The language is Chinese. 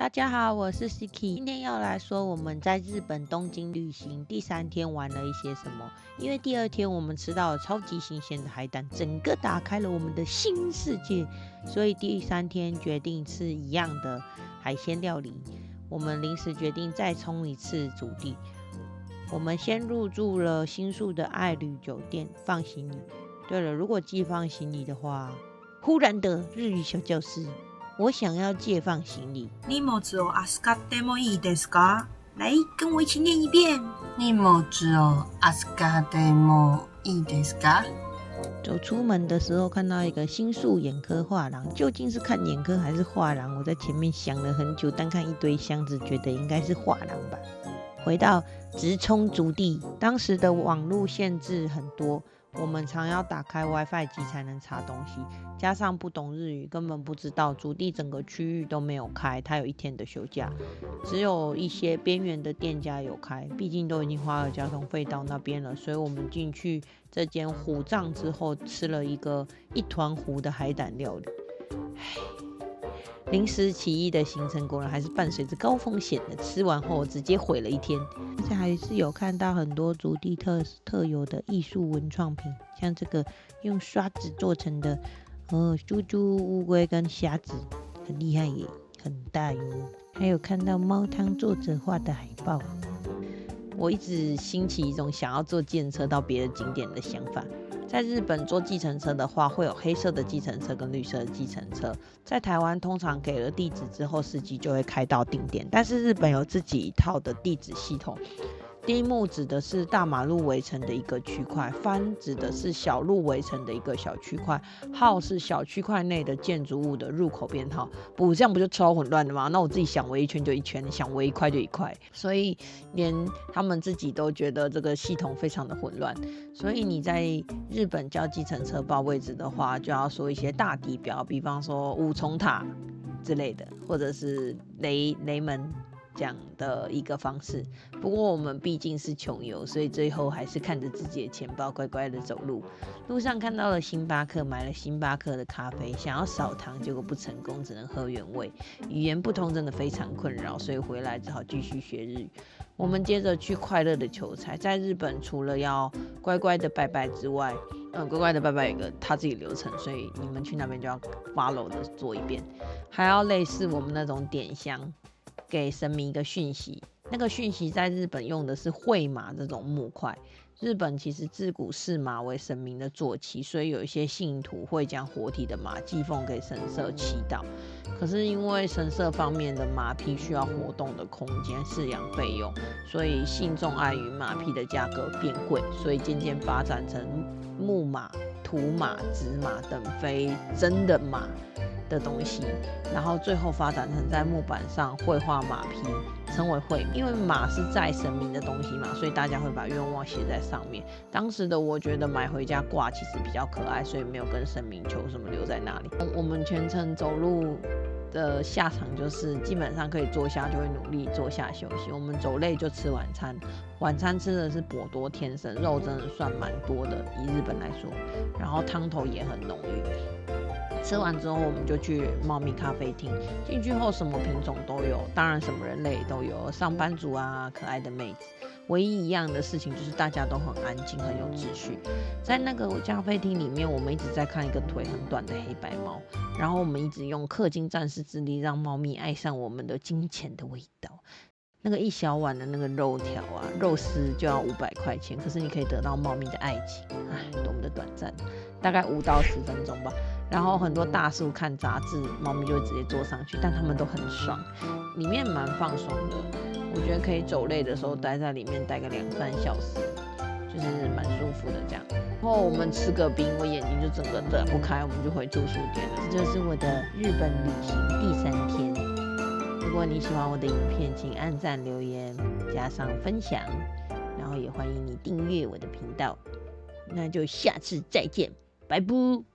大家好，我是 Siki， 今天要来说我们在日本东京旅行第3天玩了一些什么。因为第2天我们吃到了超级新鲜的海胆，整个打开了我们的新世界，所以第3天决定吃一样的海鲜料理。我们临时决定再冲一次主题。我们先入住了新宿的爱旅酒店放行李。对了，如果寄放行李的话，忽然的日语小教室，我想要借放行李。荷物を預かってもいいですか？来，跟我一起念一遍。荷物を預かってもいいですか？走出门的时候看到一个新宿眼科画廊，究竟是看眼科还是画廊？我在前面想了很久，单看一堆箱子，觉得应该是画廊吧。回到直冲竹地，当时的网路限制很多，我们常要打开 WiFi 机才能查东西，加上不懂日语，根本不知道竹地整个区域都没有开，它有1天的休假，只有一些边缘的店家有开，毕竟都已经花了交通费到那边了，所以我们进去这间虎藏之后，吃了一个一团糊的海胆料理。临时起意的行程果然还是伴随着高风险的，吃完后直接毁了1天。而且还是有看到很多竹地特有的艺术文创品，像这个用刷子做成的猪猪、乌龟跟虾子，很厉害耶，很大哟。还有看到猫汤作者画的海报。我一直兴起一种想要坐计程车到别的景点的想法。在日本坐计程车的话，会有黑色的计程车跟绿色的计程车。在台湾通常给了地址之后，司机就会开到定点，但是日本有自己一套的地址系统。丁目指的是大马路围成的一个区块，番指的是小路围成的一个小区块，号是小区块内的建筑物的入口编号。不，这样不就超混乱的吗？那我自己想围1圈就1圈，想围1块就1块，所以连他们自己都觉得这个系统非常的混乱。所以你在日本叫计程车报位置的话，就要说一些大地标，比方说五重塔之类的，或者是雷门这样的一个方式。不过我们毕竟是穷游，所以最后还是看着自己的钱包乖乖的走路。路上看到了星巴克，买了星巴克的咖啡，想要少糖，结果不成功，只能喝原味。语言不通真的非常困扰，所以回来只好继续学日语。我们接着去快乐的求财。在日本除了要乖乖的拜拜之外，乖乖的拜拜有一个他自己流程，所以你们去那边就要 follow 的做一遍，还要类似我们那种点香，给神明一个讯息。那个讯息在日本用的是会马这种木块。日本其实自古视马为神明的坐骑，所以有一些信徒会将活体的马祭奉给神社祈祷。可是因为神社方面的马匹需要活动的空间、饲养费用，所以信众碍于马匹的价格变贵，所以渐渐发展成木马、土马、纸马等非真的马的东西，然后最后发展成在木板上绘画马匹，称为绘。因为马是载神明的东西嘛，所以大家会把愿望写在上面。当时的我觉得买回家挂其实比较可爱，所以没有跟神明求什么留在那里。我们全程走路的下场就是基本上可以坐下就会努力坐下休息。我们走累就吃晚餐，晚餐吃的是博多天神，肉真的算蛮多的，以日本来说，然后汤头也很浓郁。吃完之后我们就去猫咪咖啡厅，进去后什么品种都有，当然什么人类都有，上班族啊，可爱的妹子。唯一一样的事情就是大家都很安静，很有秩序。在那个咖啡厅里面，我们一直在看一个腿很短的黑白猫，然后我们一直用氪金战士之力让猫咪爱上我们的金钱的味道。那个1小碗的那个肉条啊，肉丝就要500块钱，可是你可以得到猫咪的爱情，多么的短暂，大概5到10分钟吧。然后很多大叔看杂志，猫咪就会直接坐上去，但他们都很爽，里面蛮放松的。我觉得可以走累的时候待在里面待个2-3小时，就是蛮舒服的这样。然后我们吃个冰，我眼睛就整个睁不开，我们就回住宿点了。这就是我的日本旅行第3天。如果你喜欢我的影片，请按赞、留言，加上分享，然后也欢迎你订阅我的频道。那就下次再见，拜拜。